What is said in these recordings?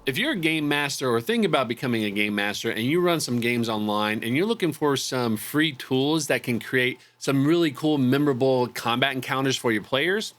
If you're a game master or thinking about becoming a game master and you run some games online and you're looking for some free tools that can create some really cool, memorable combat encounters for your players,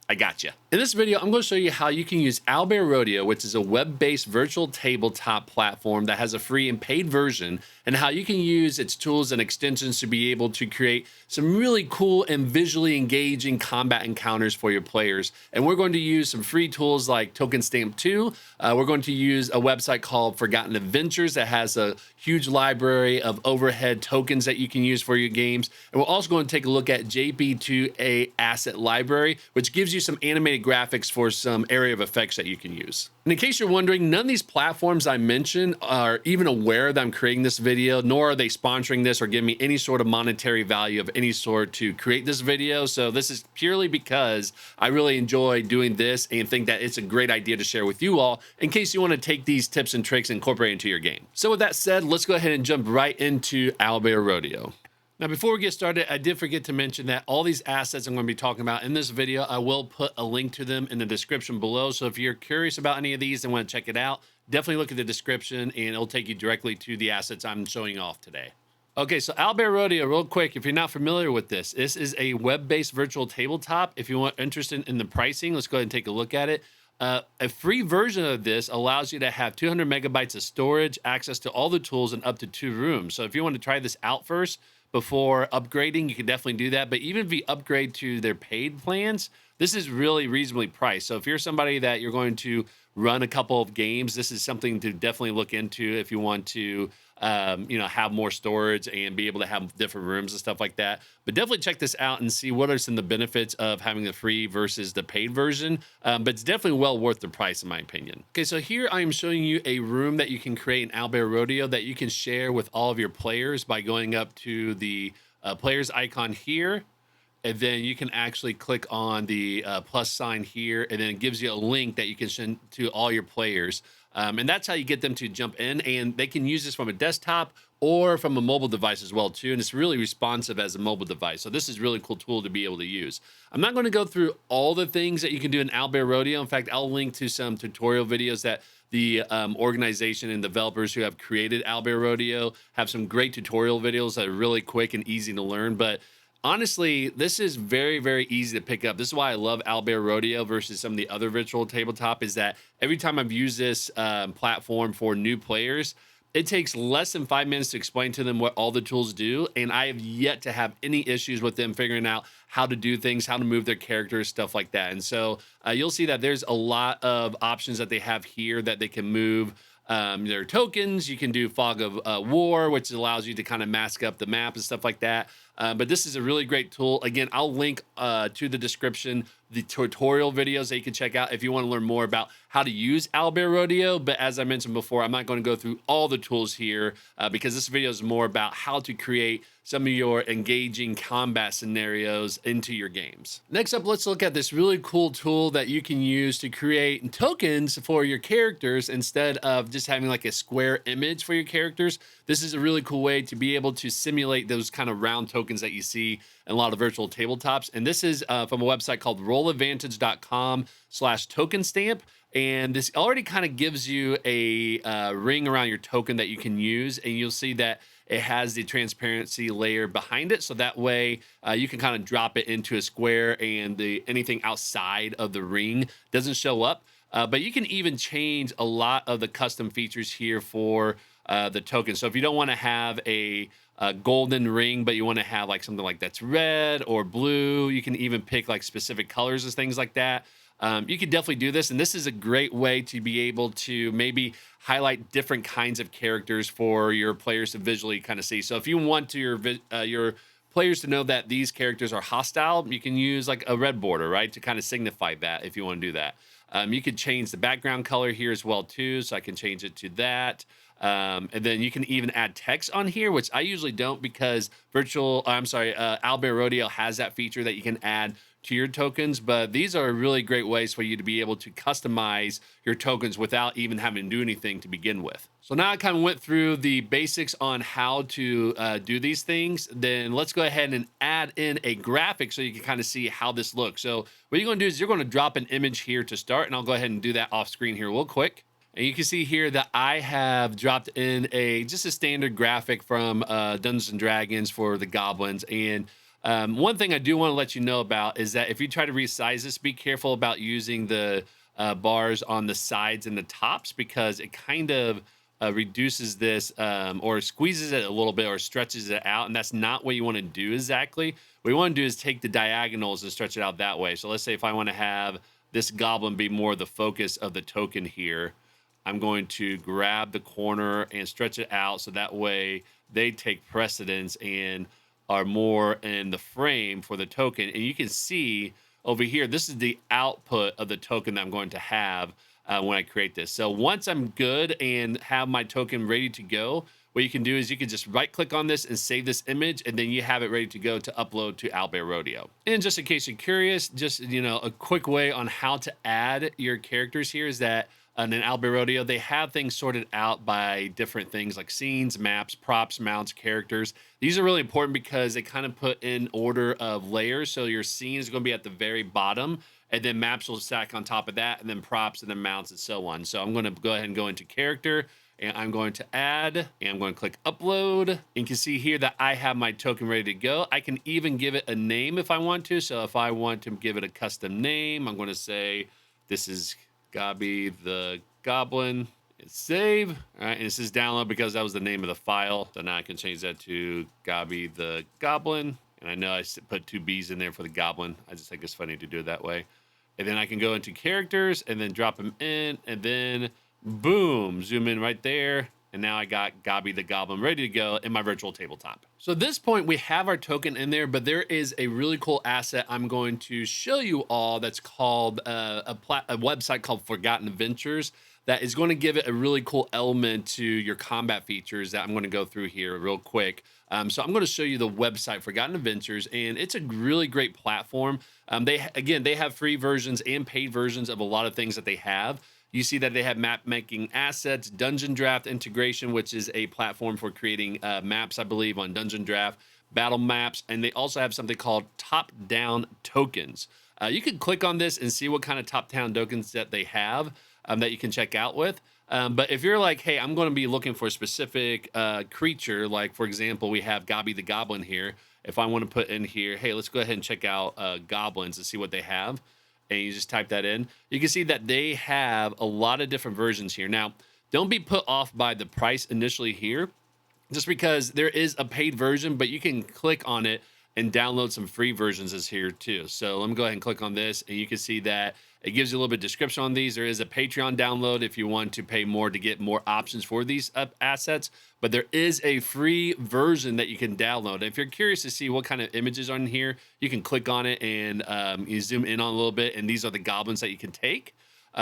I got you. In this video, I'm going to show you how you can use Owlbear Rodeo, which is a web-based virtual tabletop platform that has a free and paid version, and how you can use its tools and extensions to be able to create some really cool and visually engaging combat encounters for your players. And we're going to use some free tools like Tokens To OBR. We're going to use a website called Forgotten Adventures that has a huge library of overhead tokens that you can use for your games. And we're also going to take a look at JP2A Asset Library, which gives you some animated graphics for some area of effects that you can use. And in case you're wondering, none of these platforms I mentioned are even aware that I'm creating this video, nor are they sponsoring this or giving me any sort of monetary value of any sort to create this video. So this is purely because I really enjoy doing this and think that it's a great idea to share with you all in case you want to take these tips and tricks and incorporate into your game. So with that said, let's go ahead and jump right into Owlbear Rodeo. Now, before we get started, I did forget to mention that all these assets I'm going to be talking about in this video, I will put a link to them in the description below. So if you're curious about any of these and want to check it out, definitely look at the description and it'll take you directly to the assets I'm showing off today. Okay, so Owlbear Rodeo, real quick, if you're not familiar with this is a web-based virtual tabletop. If you're interested in the pricing, let's go ahead and take a look at it. A free version of this allows you to have 200 megabytes of storage, access to all the tools, and up to 2 rooms. So if you want to try this out first, before upgrading, you can definitely do that. But even if you upgrade to their paid plans, this is really reasonably priced. So if you're somebody that you're going to run a couple of games, this is something to definitely look into if you want to have more storage and be able to have different rooms and stuff like that. But definitely check this out and see what are some of the benefits of having the free versus the paid version. But it's definitely well worth the price, in my opinion. Okay, so here I am showing you a room that you can create in Owlbear Rodeo that you can share with all of your players by going up to the players icon here. And then you can actually click on the plus sign here, and then it gives you a link that you can send to all your players. And that's how you get them to jump in, and they can use this from a desktop or from a mobile device as well too. And it's really responsive as a mobile device. So this is a really cool tool to be able to use. I'm not going to go through all the things that you can do in Owlbear Rodeo. In fact, I'll link to some tutorial videos that the organization and developers who have created Owlbear Rodeo have some great tutorial videos that are really quick and easy to learn. But honestly, this is very, very easy to pick up. This is why I love Owlbear Rodeo versus some of the other virtual tabletop, is that every time I've used this platform for new players, it takes less than 5 minutes to explain to them what all the tools do. And I have yet to have any issues with them figuring out how to do things, how to move their characters, stuff like that. And so you'll see that there's a lot of options that they have here that they can move their tokens. You can do Fog of War, which allows you to kind of mask up the map and stuff like that. But this is a really great tool. Again, I'll link to the description the tutorial videos that you can check out if you want to learn more about how to use Owlbear Rodeo. But as I mentioned before, I'm not going to go through all the tools here because this video is more about how to create some of your engaging combat scenarios into your games. Next up, let's look at this really cool tool that you can use to create tokens for your characters instead of just having like a square image for your characters. This is a really cool way to be able to simulate those kind of round tokens that you see in a lot of virtual tabletops. And this is from a website called rolladvantage.com/tokenstamp. And this already kind of gives you a ring around your token that you can use. And you'll see that it has the transparency layer behind it. So that way you can kind of drop it into a square and anything outside of the ring doesn't show up. But you can even change a lot of the custom features here for the token. So if you don't want to have a golden ring, but you want to have like something like that's red or blue, you can even pick like specific colors and things like that. You can definitely do this. And this is a great way to be able to maybe highlight different kinds of characters for your players to visually kind of see. So if you want to your players to know that these characters are hostile, you can use like a red border, right, to kind of signify that if you want to do that. You can change the background color here as well too, so I can change it to that. And then you can even add text on here, which I usually don't because Owlbear Rodeo has that feature that you can add to your tokens. But these are really great ways for you to be able to customize your tokens without even having to do anything to begin with. So now I kind of went through the basics on how to do these things. Then let's go ahead and add in a graphic so you can kind of see how this looks. So what you're going to do is you're going to drop an image here to start, and I'll go ahead and do that off screen here real quick. And you can see here that I have dropped in just a standard graphic from Dungeons and Dragons for the goblins. And one thing I do want to let you know about is that if you try to resize this, be careful about using the bars on the sides and the tops, because it kind of reduces this or squeezes it a little bit or stretches it out. And that's not what you want to do exactly. What you want to do is take the diagonals and stretch it out that way. So let's say if I want to have this goblin be more the focus of the token here, I'm going to grab the corner and stretch it out so that way they take precedence and are more in the frame for the token. And you can see over here, this is the output of the token that I'm going to have when I create this. So once I'm good and have my token ready to go, what you can do is you can just right click on this and save this image, and then you have it ready to go to upload to Owlbear Rodeo. And just in case you're curious, just, a quick way on how to add your characters here is that in Owlbear Rodeo, they have things sorted out by different things like scenes, maps, props, mounts, characters. These are really important because they kind of put in order of layers. So your scene is going to be at the very bottom, and then maps will stack on top of that, and then props, and then mounts, and so on. So I'm going to go ahead and go into character, and I'm going to add, and I'm going to click upload. And you can see here that I have my token ready to go. I can even give it a name if I want to. So if I want to give it a custom name, I'm going to say this is Gabi the Goblin. It's save. All right, and it says download because that was the name of the file. So now I can change that to Gabi the Goblin. And I know I put 2 B's in there for the goblin. I just think it's funny to do it that way. And then I can go into characters and then drop them in, and then boom, zoom in right there. And now I got Gabi the Goblin ready to go in my virtual tabletop. So at this point, we have our token in there, but there is a really cool asset I'm going to show you all that's called a website called Forgotten Adventures that is going to give it a really cool element to your combat features that I'm going to go through here real quick. So I'm going to show you the website Forgotten Adventures, and it's a really great platform. They have free versions and paid versions of a lot of things that they have. You see that they have map making assets, Dungeon Draft integration, which is a platform for creating maps, I believe, on Dungeon Draft, battle maps, and they also have something called Top-Down tokens. You can click on this and see what kind of top-down tokens that they have that you can check out with. But if you're like, hey, I'm going to be looking for a specific creature, like, for example, we have Gabi the Goblin here. If I want to put in here, hey, let's go ahead and check out goblins and see what they have. And you just type that in, you can see that they have a lot of different versions here. Now, don't be put off by the price initially here, just because there is a paid version, but you can click on it and download some free versions is here too. So let me go ahead and click on this, and you can see that it gives you a little bit of description on these. There is a Patreon download if you want to pay more to get more options for these assets, but there is a free version that you can download. If you're curious to see what kind of images are in here, you can click on it and you zoom in on a little bit, and these are the goblins that you can take.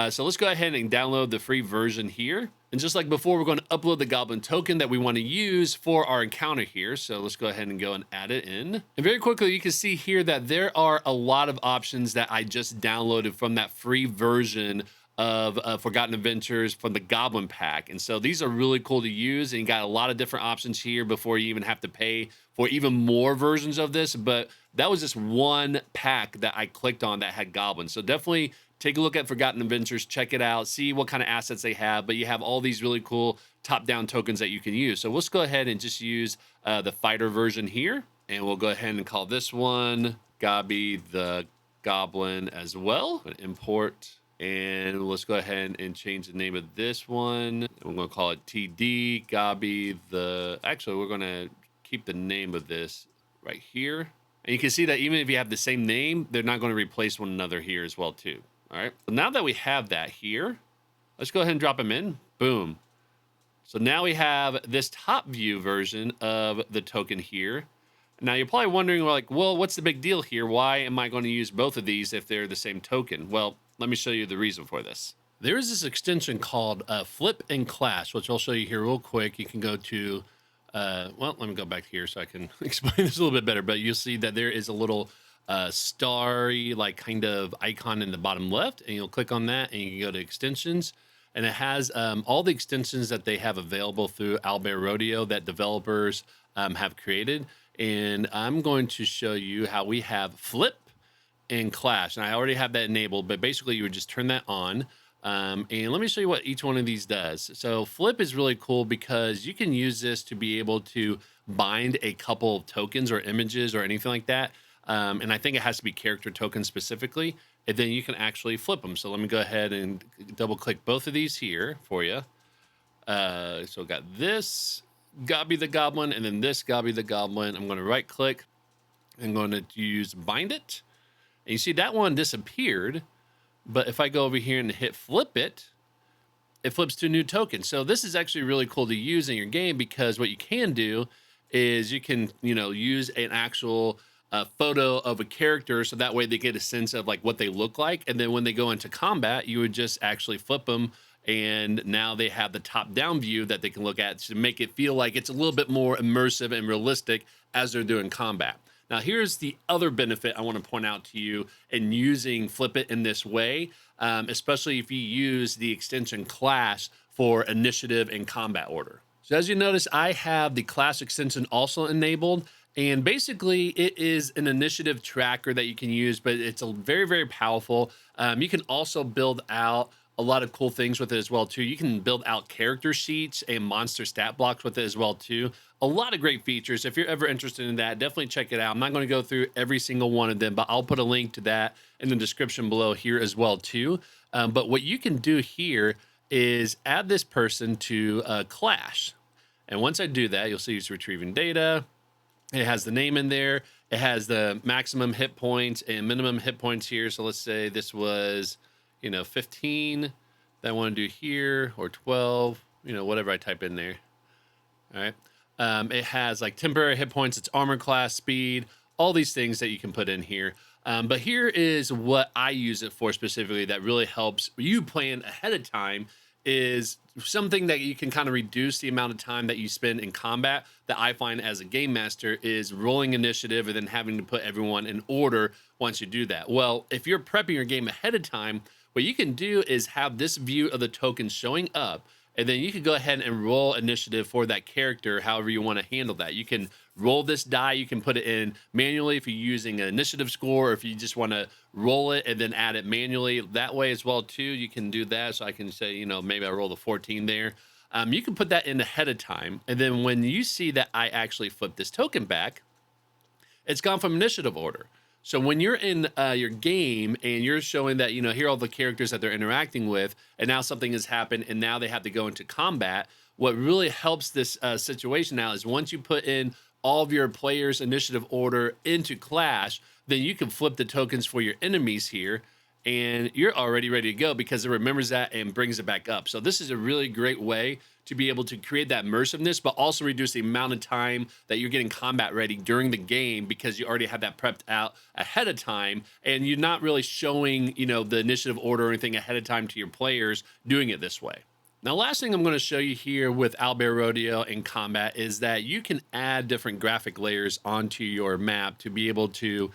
So let's go ahead and download the free version here. And just like before, we're going to upload the goblin token that we want to use for our encounter here. So let's go ahead and go and add it in. And very quickly, you can see here that there are a lot of options that I just downloaded from that free version of Forgotten Adventures from the Goblin Pack. And so these are really cool to use, and you got a lot of different options here before you even have to pay for even more versions of this. But that was just one pack that I clicked on that had goblins. So definitely take a look at Forgotten Adventures, check it out, see what kind of assets they have. But you have all these really cool top-down tokens that you can use. So let's go ahead and just use the fighter version here. And we'll go ahead and call this one Gabi the Goblin as well. Import. And let's go ahead and change the name of this one. We're going to call it TD Gabi the... Actually, we're going to keep the name of this right here. And you can see that even if you have the same name, they're not going to replace one another here as well, too. All right. So now that we have that here, let's go ahead and drop them in. Boom. So now we have this top view version of the token here. Now you're probably wondering, like, well, what's the big deal here? Why am I going to use both of these if they're the same token? Well, let me show you the reason for this. There is this extension called Flip and Clash, which I'll show you here real quick. You can go to, well, let me go back here so I can explain this a little bit better. But you'll see that there is a little starry, like, kind of icon in the bottom left, and you'll click on that, and you can go to extensions. And it has all the extensions that they have available through Owlbear Rodeo that developers have created. And I'm going to show you how we have Flip and Clash. And I already have that enabled, but basically you would just turn that on. And let me show you what each one of these does. So flip is really cool because you can use this to be able to bind a couple of tokens or images or anything like that. And I think it has to be character tokens specifically. And then you can actually flip them. So let me go ahead and double click both of these here for you. So I got this Gobby the Goblin and then this Gobby the Goblin. I'm going to right click. I'm going to use bind it. And you see that one disappeared. But if I go over here and hit flip it, it flips to a new token. So this is actually really cool to use in your game because what you can do is you can, use an actual photo of a character so that way they get a sense of like what they look like. And then when they go into combat, you would just actually flip them. And now they have the top down view that they can look at to make it feel like it's a little bit more immersive and realistic as they're doing combat. Now, here's the other benefit I want to point out to you in using Flip It in this way, especially if you use the extension class for initiative and combat order. So as you notice, I have the class extension also enabled. And basically, it is an initiative tracker that you can use, but it's a very, very powerful. You can also build out a lot of cool things with it as well too. You can build out character sheets and monster stat blocks with it as well too. A lot of great features. If you're ever interested in that, definitely check it out. I'm not going to go through every single one of them, but I'll put a link to that in the description below here as well too. But what you can do here is add this person to Clash. And once I do that, you'll see it's retrieving data. It has the name in there. It has the maximum hit points and minimum hit points here. So let's say this was 15 that I want to do here, or 12, whatever I type in there. All right. It has like temporary hit points, its armor class, speed, all these things that you can put in here. But here is what I use it for specifically that really helps you plan ahead of time, is something that you can kind of reduce the amount of time that you spend in combat that I find as a game master is rolling initiative and then having to put everyone in order once you do that. Well, if you're prepping your game ahead of time, what you can do is have this view of the tokens showing up, and then you can go ahead and roll initiative for that character, however you want to handle that. You can roll this die. You can put it in manually if you're using an initiative score, or if you just want to roll it and then add it manually that way as well too. You can do that. So I can say, maybe I roll the 14 there. You can put that in ahead of time. And then when you see that I actually flip this token back, it's gone from initiative order. So when you're in your game and you're showing that, here are all the characters that they're interacting with, and now something has happened and now they have to go into combat, what really helps this situation now is once you put in all of your players' initiative order into Clash, then you can flip the tokens for your enemies here, and you're already ready to go because it remembers that and brings it back up. So this is a really great way to be able to create that immersiveness, but also reduce the amount of time that you're getting combat ready during the game because you already have that prepped out ahead of time, and you're not really showing, the initiative order or anything ahead of time to your players doing it this way. Now, last thing I'm going to show you here with Owlbear Rodeo in combat is that you can add different graphic layers onto your map to be able to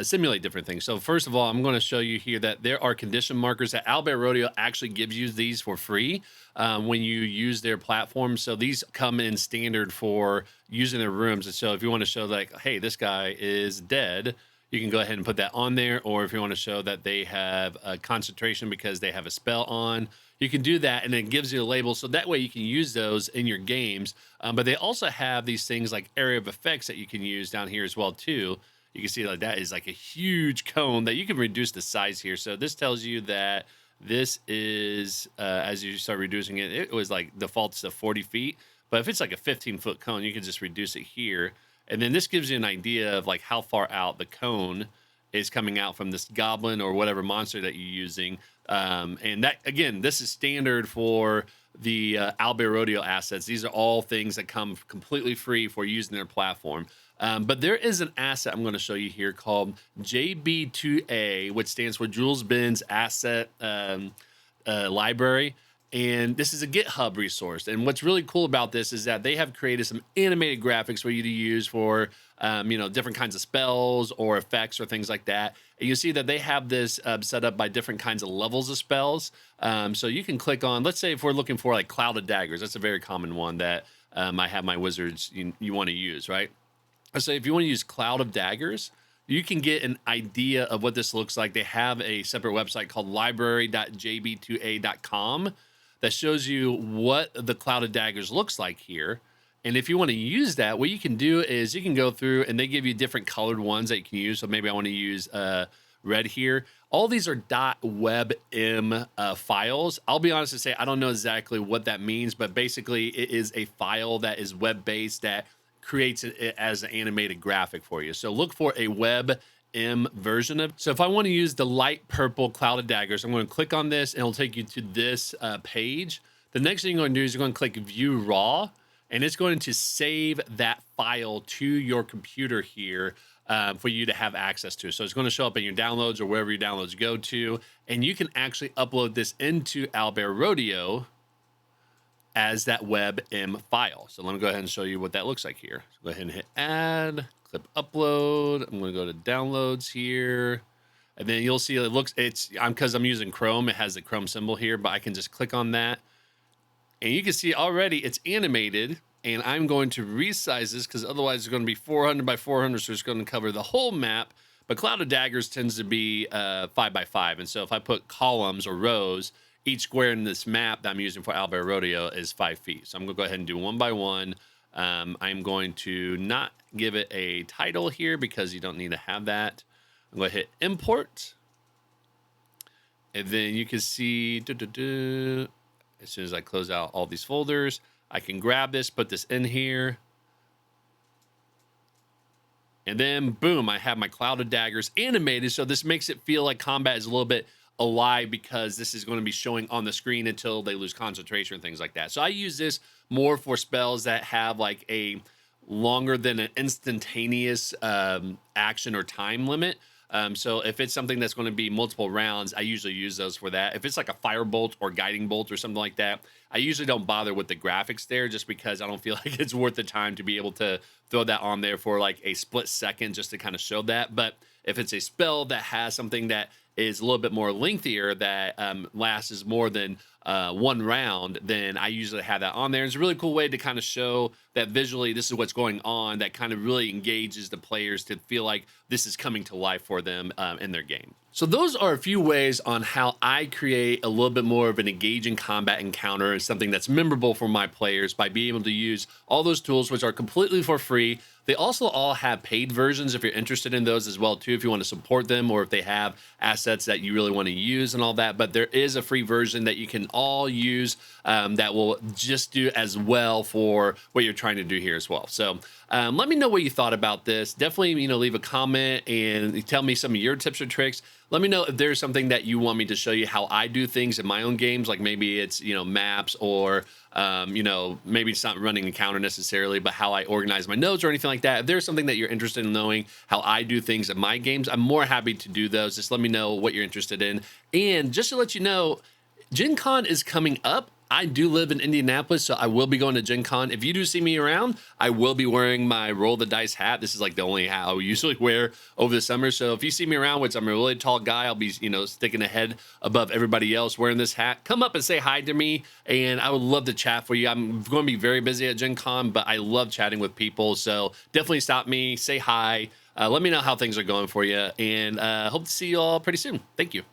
simulate different things. So first of all, I'm going to show you here that there are condition markers that Owlbear Rodeo actually gives you these for free when you use their platform. So these come in standard for using their rooms. And so if you want to show like, hey, this guy is dead, you can go ahead and put that on there. Or if you want to show that they have a concentration because they have a spell on, you can do that, and it gives you a label. So that way you can use those in your games. But they also have these things like area of effects that you can use down here as well too. You can see like that is like a huge cone that you can reduce the size here. So this tells you that this is, as you start reducing it, it was like defaults to 40 feet. But if it's like a 15-foot cone, you can just reduce it here. And then this gives you an idea of like how far out the cone is coming out from this goblin or whatever monster that you're using. And that, again, this is standard for the Owlbear Rodeo assets. These are all things that come completely free for using their platform. But there is an asset I'm going to show you here called JB2A, which stands for Jules Ben's Asset Library. And this is a GitHub resource. And what's really cool about this is that they have created some animated graphics for you to use for, different kinds of spells or effects or things like that. And you see that they have this set up by different kinds of levels of spells. So you can click on, let's say if we're looking for like Cloud of Daggers, that's a very common one that I have my wizards you want to use, right? So if you want to use Cloud of Daggers, you can get an idea of what this looks like. They have a separate website called library.jb2a.com that shows you what the Cloud of Daggers looks like here. And if you want to use that, what you can do is you can go through and they give you different colored ones that you can use. So maybe I want to use red here. All these are .webm files. I'll be honest and say I don't know exactly what that means, but basically it is a file that is web-based that creates it as an animated graphic for you. So look for a WebM version of. So if I want to use the light purple Cloud of Daggers, I'm going to click on this and it'll take you to this page. The next thing you're going to do is you're going to click View Raw, and it's going to save that file to your computer here for you to have access to. So it's going to show up in your downloads or wherever your downloads go to, and you can actually upload this into Owlbear Rodeo as that WebM file. So let me go ahead and show you what that looks like here. So go ahead and hit add, click upload. I'm going to go to downloads here. And then you'll see it looks, because I'm using Chrome, it has the Chrome symbol here, but I can just click on that. And you can see already it's animated, and I'm going to resize this because otherwise it's going to be 400 by 400, so it's going to cover the whole map. But Cloud of Daggers tends to be 5 by 5. And so if I put columns or rows, each square in this map that I'm using for Owlbear Rodeo is 5 feet. So I'm going to go ahead and do one by one. I'm going to not give it a title here because you don't need to have that. I'm going to hit import. And then you can see, as soon as I close out all these folders, I can grab this, put this in here. And then, boom, I have my Cloud of Daggers animated. So this makes it feel like combat is a little bit alive because this is going to be showing on the screen until they lose concentration and things like that. So I use this more for spells that have like a longer than an instantaneous action or time limit. So if it's something that's going to be multiple rounds, I usually use those for that. If it's like a firebolt or guiding bolt or something like that, I usually don't bother with the graphics there just because I don't feel like it's worth the time to be able to throw that on there for like a split second just to kind of show that. But if it's a spell that has something that is a little bit more lengthier that lasts more than one round, then I usually have that on there. It's a really cool way to kind of show that visually this is what's going on, that kind of really engages the players to feel like this is coming to life for them in their game. So those are a few ways on how I create a little bit more of an engaging combat encounter and something that's memorable for my players by being able to use all those tools, which are completely for free. They also all have paid versions if you're interested in those as well too, if you want to support them or if they have assets that you really want to use and all that. But there is a free version that you can all use that will just do as well for what you're trying to do here as well. So let me know what you thought about this. Definitely, leave a comment and tell me some of your tips or tricks. Let me know if there's something that you want me to show you how I do things in my own games. Like maybe it's, maps or, maybe it's not running a counter necessarily, but how I organize my notes or anything like that. If there's something that you're interested in knowing how I do things in my games, I'm more happy to do those. Just let me know what you're interested in. And just to let you know, Gen Con is coming up. I do live in Indianapolis, so I will be going to Gen Con. If you do see me around, I will be wearing my Roll the Dice hat. This is like the only hat I usually wear over the summer. So if you see me around, which I'm a really tall guy, I'll be, sticking a head above everybody else wearing this hat. Come up and say hi to me, and I would love to chat for you. I'm going to be very busy at Gen Con, but I love chatting with people. So definitely stop me, say hi. Let me know how things are going for you, and hope to see you all pretty soon. Thank you.